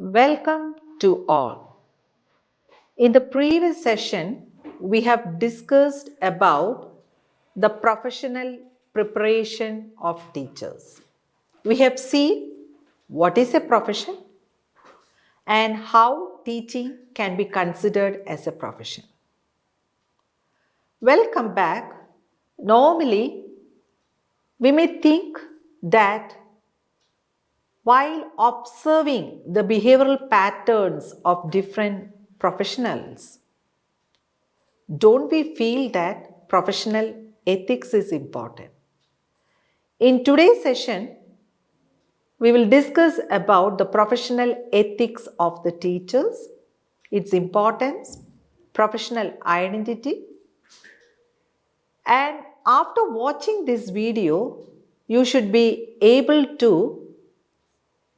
Welcome to all. In the previous session, we have discussed about the professional preparation of teachers. We have seen what is a profession and how teaching can be considered as a profession. Welcome back. Normally, we may think that while observing the behavioral patterns of different professionals, don't we feel that professional ethics is important? In today's session, we will discuss about the professional ethics of the teachers, its importance, professional identity, and after watching this video, you should be able to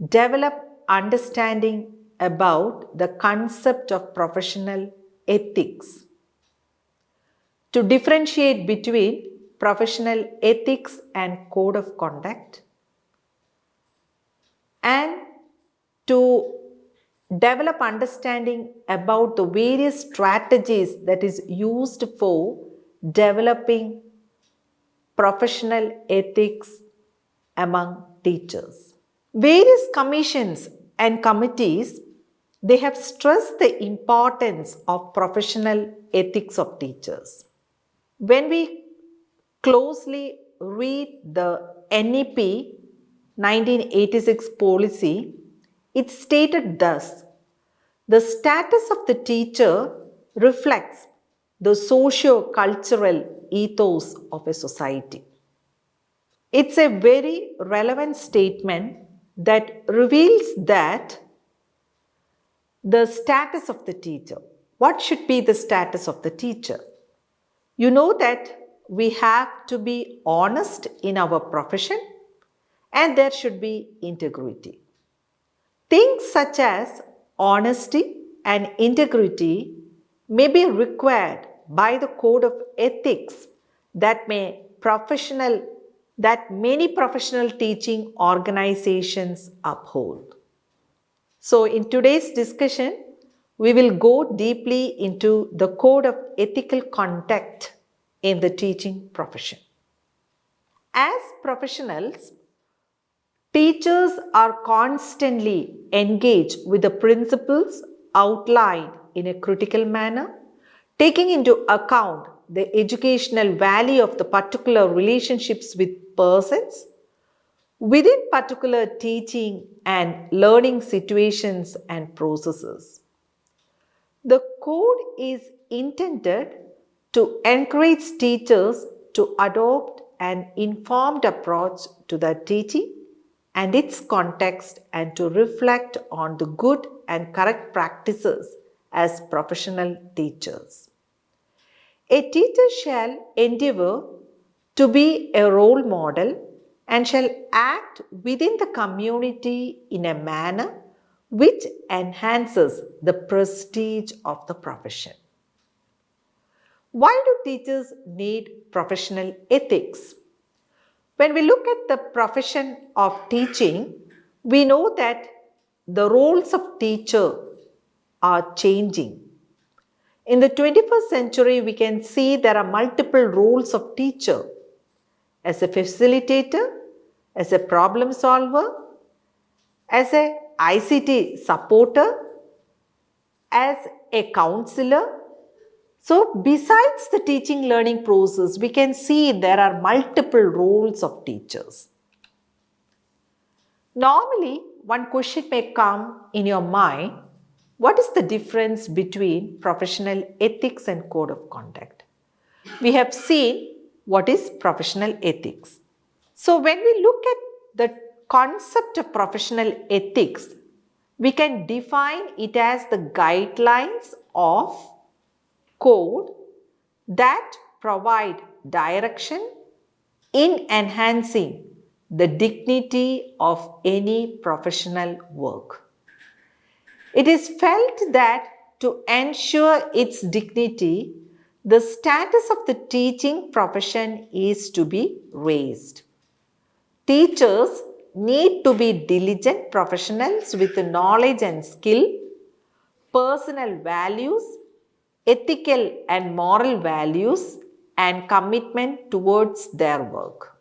develop understanding about the concept of professional ethics. To differentiate between professional ethics and code of conduct, and to develop understanding about the various strategies that is used for developing professional ethics among teachers. Various commissions and committees, they have stressed the importance of professional ethics of teachers. When we closely read the NEP 1986 policy, it stated thus: the status of the teacher reflects the socio-cultural ethos of a society. It's a very relevant statement that reveals that the status of the teacher. What should be the status of the teacher? You know that we have to be honest in our profession and there should be integrity. Things such as honesty and integrity may be required by the code of ethics that many professional teaching organizations uphold. So in today's discussion, we will go deeply into the code of ethical conduct in the teaching profession. As professionals, teachers are constantly engaged with the principles outlined in a critical manner, taking into account the educational value of the particular relationships with persons within particular teaching and learning situations and processes. The code is intended to encourage teachers to adopt an informed approach to the teaching and its context and to reflect on the good and correct practices as professional teachers. A teacher shall endeavor to be a role model and shall act within the community in a manner which enhances the prestige of the profession. Why do teachers need professional ethics? When we look at the profession of teaching, we know that the roles of teacher are changing. In the 21st century, we can see there are multiple roles of teacher: as a facilitator, as a problem solver, as a ICT supporter, as a counselor. So besides the teaching learning process, we can see there are multiple roles of teachers. Normally, one question may come in your mind: what is the difference between professional ethics and code of conduct? We have seen what is professional ethics. So when we look at the concept of professional ethics, we can define it as the guidelines of code that provide direction in enhancing the dignity of any professional work. It is felt that to ensure its dignity, the status of the teaching profession is to be raised. Teachers need to be diligent professionals with knowledge and skill, personal values, ethical and moral values, and commitment towards their work.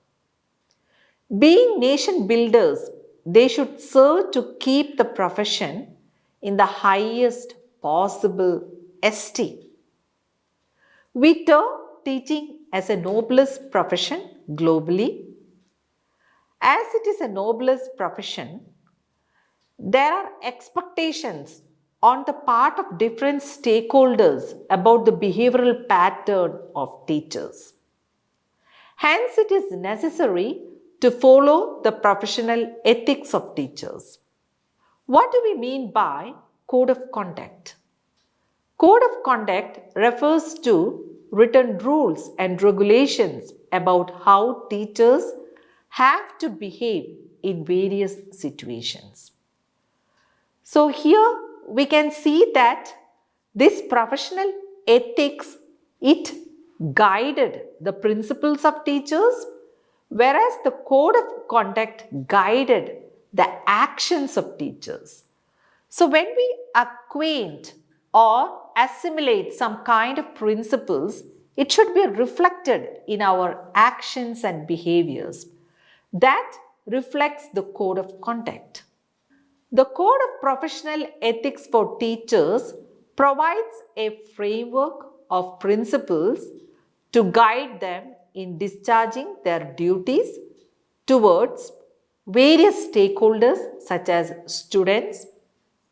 Being nation builders, they should serve to keep the profession in the highest possible esteem. We term teaching as a noblest profession globally. As it is a noblest profession, there are expectations on the part of different stakeholders about the behavioral pattern of teachers. Hence, it is necessary to follow the professional ethics of teachers. What do we mean by code of conduct? Code of conduct refers to written rules and regulations about how teachers have to behave in various situations. So here we can see that this professional ethics, it guided the principles of teachers, whereas the code of conduct guided the actions of teachers. So when we acquaint or assimilate some kind of principles, it should be reflected in our actions and behaviors. That reflects the code of conduct. The Code of Professional Ethics for Teachers provides a framework of principles to guide them in discharging their duties towards various stakeholders such as students,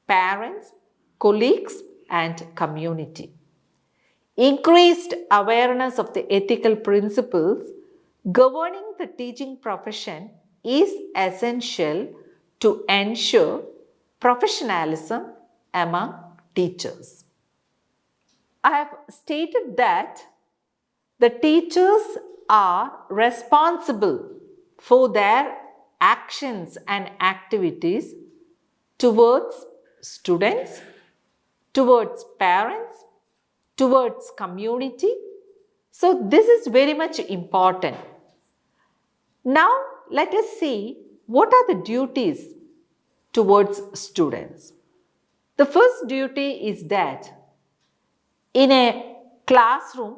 parents, colleagues, and community. Increased awareness of the ethical principles governing the teaching profession is essential to ensure professionalism among teachers. I have stated that the teachers are responsible for their actions and activities towards students, towards parents, towards community. So this is very much important. Now let us see what are the duties towards students. The first duty is that in a classroom,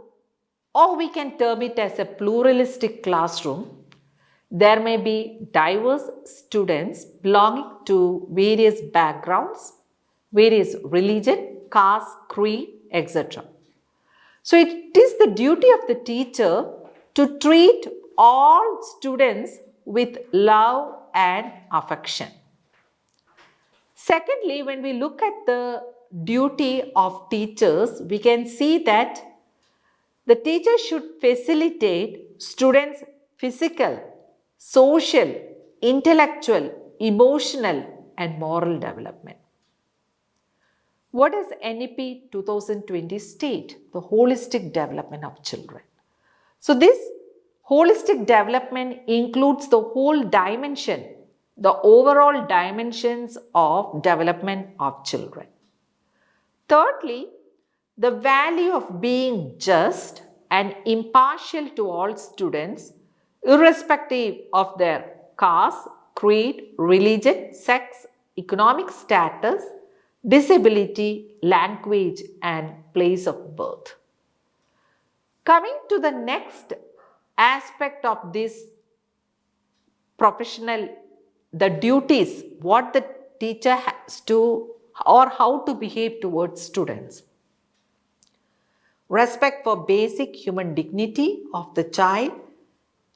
or we can term it as a pluralistic classroom, there may be diverse students belonging to various backgrounds, various religion, caste, creed, etc. So it is the duty of the teacher to treat all students with love and affection. Secondly, when we look at the duty of teachers, we can see that the teacher should facilitate students' physical, social, intellectual, emotional, and moral development. What does NEP 2020 state? The holistic development of children. So this holistic development includes the whole dimension, the overall dimensions of development of children. Thirdly, the value of being just and impartial to all students, irrespective of their caste, creed, religion, sex, economic status, disability, language, and place of birth. Coming to the next aspect of this professional, the duties, what the teacher has to or how to behave towards students. Respect for basic human dignity of the child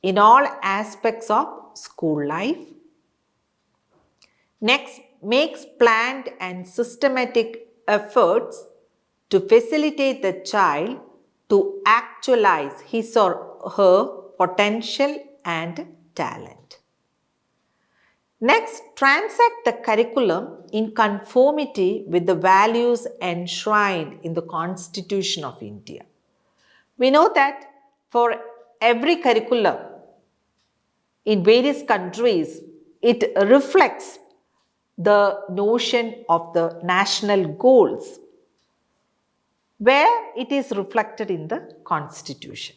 in all aspects of school life. Next, makes planned and systematic efforts to facilitate the child to actualize his or her potential and talent. Next, transact the curriculum in conformity with the values enshrined in the Constitution of India. We know that for every curriculum in various countries, it reflects the notion of the national goals, where it is reflected in the Constitution.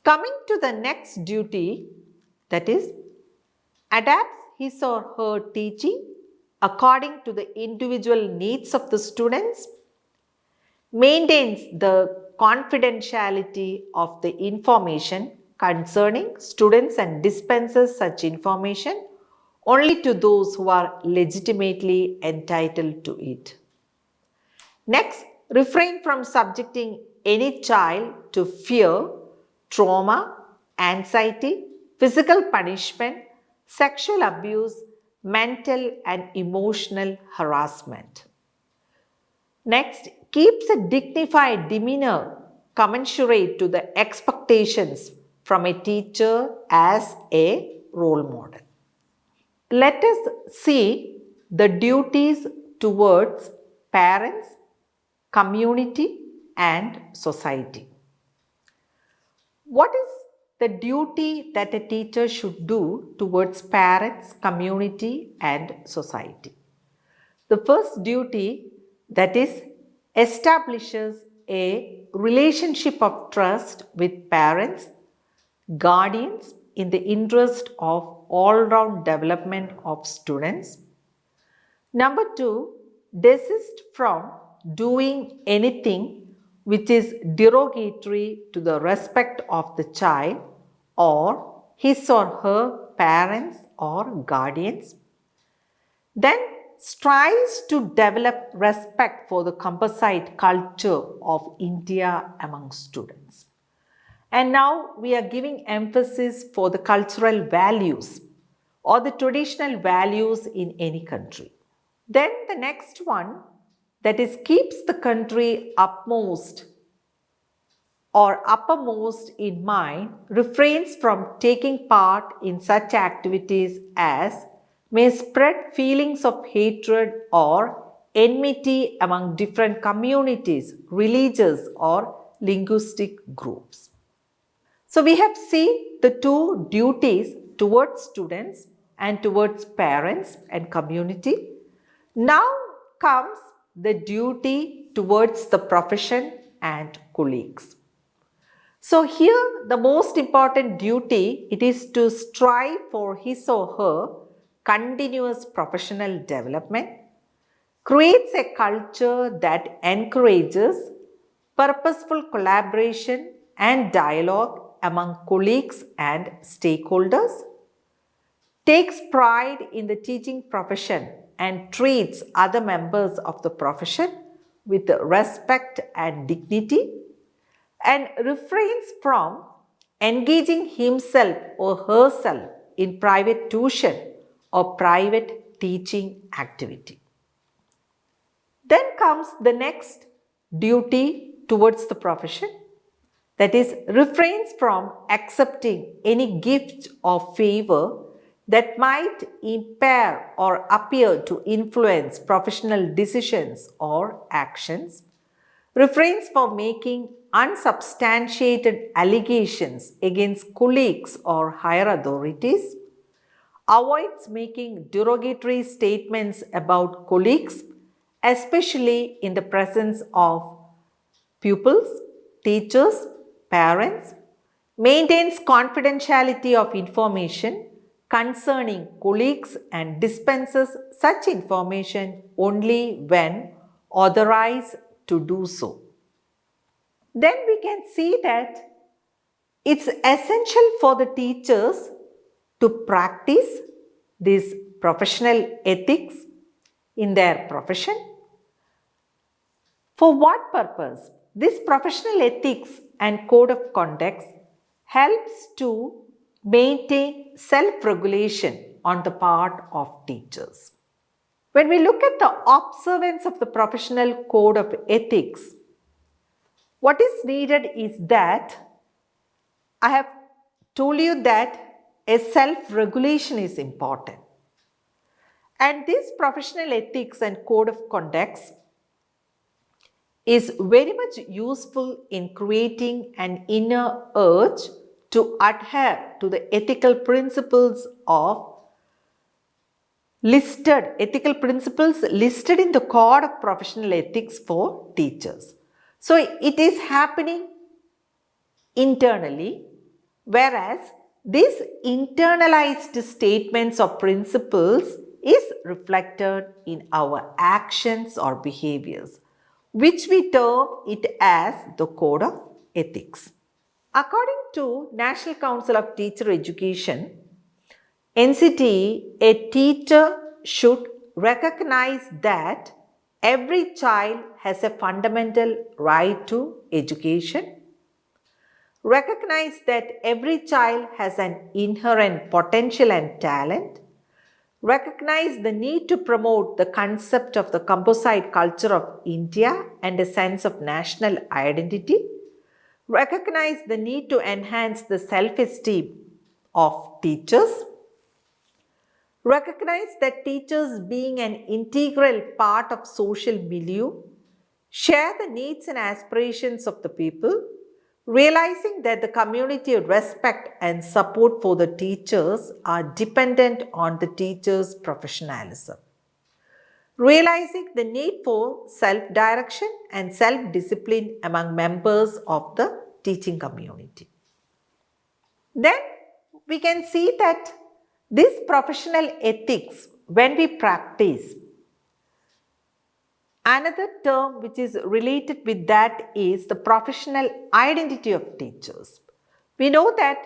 Coming to the next duty, that is adapts his or her teaching according to the individual needs of the students, maintains the confidentiality of the information concerning students and dispenses such information only to those who are legitimately entitled to it. Next, refrain from subjecting any child to fear, trauma, anxiety, physical punishment, sexual abuse, mental and emotional harassment. Next, keeps a dignified demeanor commensurate to the expectations from a teacher as a role model. Let us see the duties towards parents, community and society. What is the duty that a teacher should do towards parents, community and society? The first duty, that is, establishes a relationship of trust with parents, guardians in the interest of all-round development of students. Number 2, desist from doing anything which is derogatory to the respect of the child or his or her parents or guardians. Then strives to develop respect for the composite culture of India among students. And now we are giving emphasis for the cultural values or the traditional values in any country. Then the next one, that is, keeps the country uppermost in mind, refrains from taking part in such activities as may spread feelings of hatred or enmity among different communities, religious or linguistic groups. So we have seen the two duties towards students and towards parents and community. Now comes the duty towards the profession and colleagues. So here the most important duty, it is to strive for his or her continuous professional development, creates a culture that encourages purposeful collaboration and dialogue among colleagues and stakeholders, takes pride in the teaching profession and treats other members of the profession with respect and dignity, and refrains from engaging himself or herself in private tuition or private teaching activity. Then comes the next duty towards the profession, that is, refrains from accepting any gift or favor that might impair or appear to influence professional decisions or actions, refrains from making unsubstantiated allegations against colleagues or higher authorities, avoids making derogatory statements about colleagues, especially in the presence of pupils, teachers, parents, maintains confidentiality of information concerning colleagues and dispenses such information only when authorized to do so. Then we can see that it's essential for the teachers to practice this professional ethics in their profession. For what purpose? This professional ethics and code of conduct helps to maintain self-regulation on the part of teachers. When we look at the observance of the professional code of ethics, what is needed is that I have told you that a self-regulation is important. And this professional ethics and code of conduct is very much useful in creating an inner urge to adhere to the ethical principles listed in the Code of Professional Ethics for teachers. So it is happening internally, whereas these internalized statements or principles is reflected in our actions or behaviors, which we term it as the code of ethics. According to National Council of Teacher Education, NCTE, a teacher should recognize that every child has a fundamental right to education, recognize that every child has an inherent potential and talent, recognize the need to promote the concept of the composite culture of India and a sense of national identity, recognize the need to enhance the self-esteem of teachers, recognize that teachers being an integral part of social milieu, share the needs and aspirations of the people, realizing that the community respect and support for the teachers are dependent on the teachers' professionalism, realizing the need for self-direction and self-discipline among members of the teaching community. Then we can see that this professional ethics, when we practice, another term which is related with that is the professional identity of teachers. We know that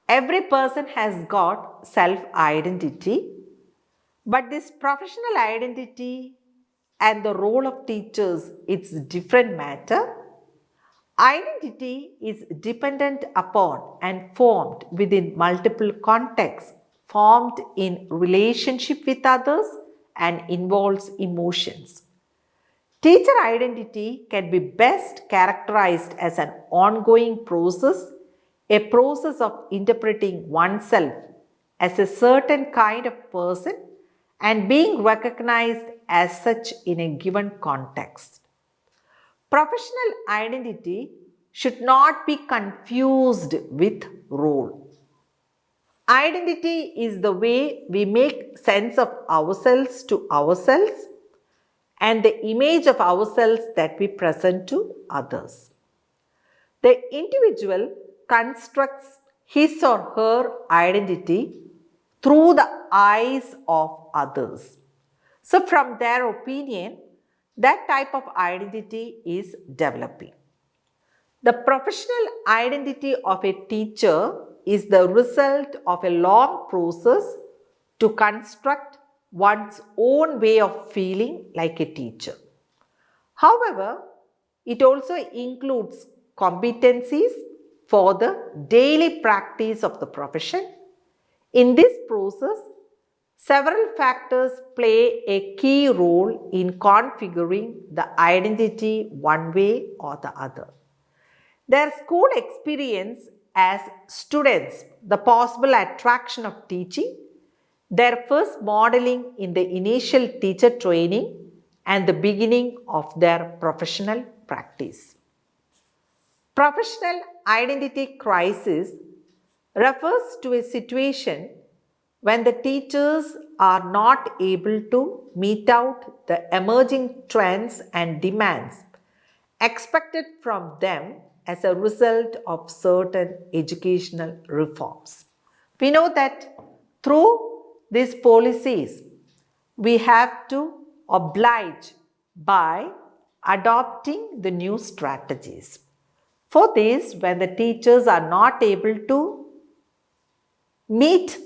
every person has got self-identity, but this professional identity and the role of teachers, it's a different matter. Identity is dependent upon and formed within multiple contexts, formed in relationship with others and involves emotions. Teacher identity can be best characterized as an ongoing process, a process of interpreting oneself as a certain kind of person and being recognized as such in a given context. Professional identity should not be confused with role. Identity is the way we make sense of ourselves to ourselves and the image of ourselves that we present to others. The individual constructs his or her identity through the eyes of others. So, from their opinion, that type of identity is developing. The professional identity of a teacher is the result of a long process to construct one's own way of feeling like a teacher. However, it also includes competencies for the daily practice of the profession. In this process, several factors play a key role in configuring the identity one way or the other. Their school experience as students, the possible attraction of teaching, their first modeling in the initial teacher training, and the beginning of their professional practice. Professional identity crisis refers to a situation when the teachers are not able to meet out the emerging trends and demands expected from them as a result of certain educational reforms. We know that through these policies, we have to oblige by adopting the new strategies. For this, when the teachers are not able to meet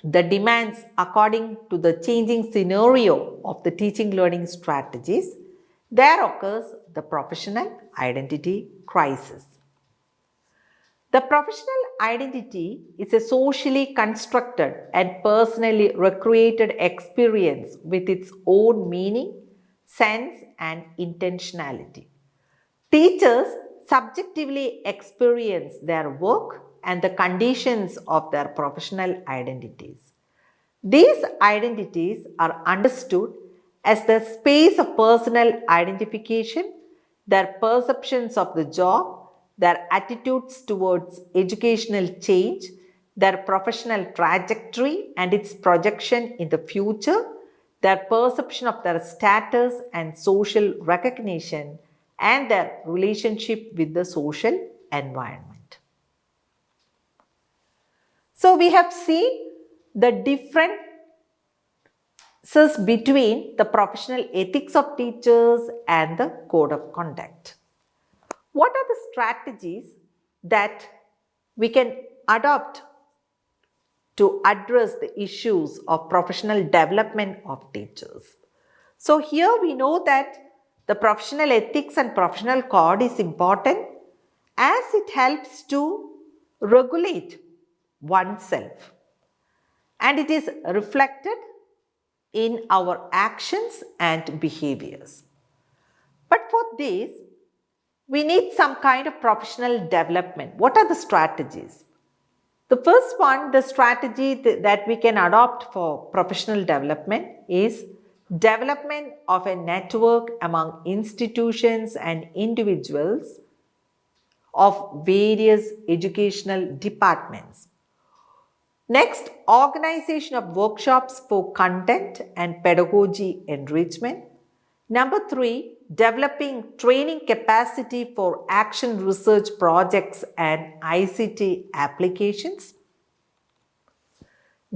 the demands according to the changing scenario of the teaching learning strategies, there occurs the professional identity crisis. The professional identity is a socially constructed and personally recreated experience with its own meaning, sense, and intentionality. Teachers subjectively experience their work and the conditions of their professional identities. These identities are understood as the space of personal identification, their perceptions of the job, their attitudes towards educational change, their professional trajectory and its projection in the future, their perception of their status and social recognition, and their relationship with the social environment. So we have seen the differences between the professional ethics of teachers and the code of conduct. What are the strategies that we can adopt to address the issues of professional development of teachers? So here we know that the professional ethics and professional code is important as it helps to regulate oneself, and it is reflected in our actions and behaviors. But for this, we need some kind of professional development. What are the strategies? The first one, the strategy that we can adopt for professional development is development of a network among institutions and individuals of various educational departments. Next, organization of workshops for content and pedagogy enrichment. Number 3, developing training capacity for action research projects and ICT applications.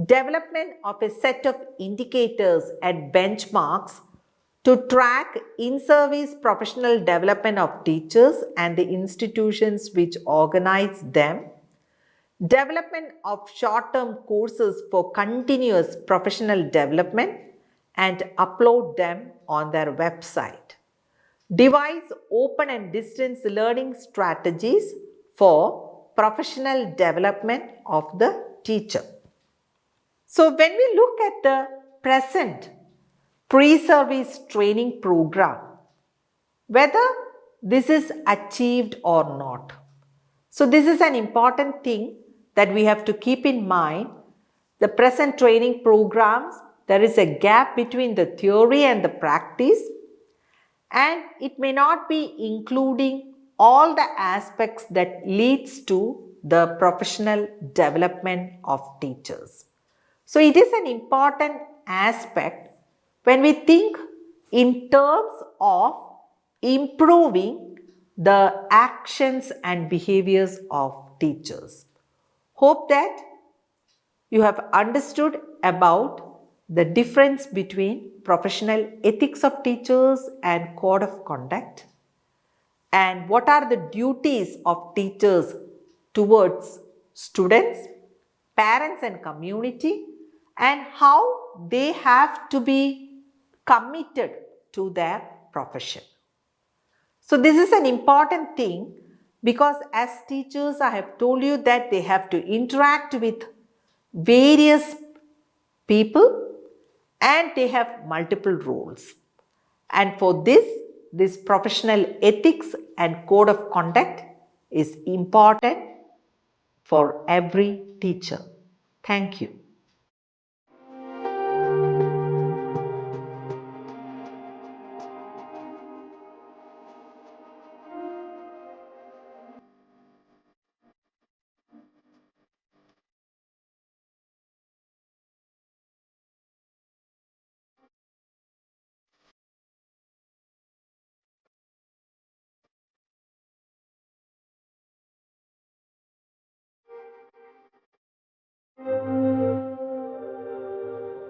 Development of a set of indicators and benchmarks to track in-service professional development of teachers and the institutions which organize them. Development of short-term courses for continuous professional development and upload them on their website. Devise open and distance learning strategies for professional development of the teacher. So when we look at the present pre-service training program, whether this is achieved or not. So this is an important thing that we have to keep in mind. The present training programs, there is a gap between the theory and the practice, and it may not be including all the aspects that leads to the professional development of teachers. So it is an important aspect when we think in terms of improving the actions and behaviors of teachers. Hope that you have understood about the difference between professional ethics of teachers and code of conduct, and what are the duties of teachers towards students, parents and community, and how they have to be committed to their profession. So this is an important thing because as teachers, I have told you that they have to interact with various people and they have multiple roles. And for this professional ethics and code of conduct is important for every teacher. Thank you.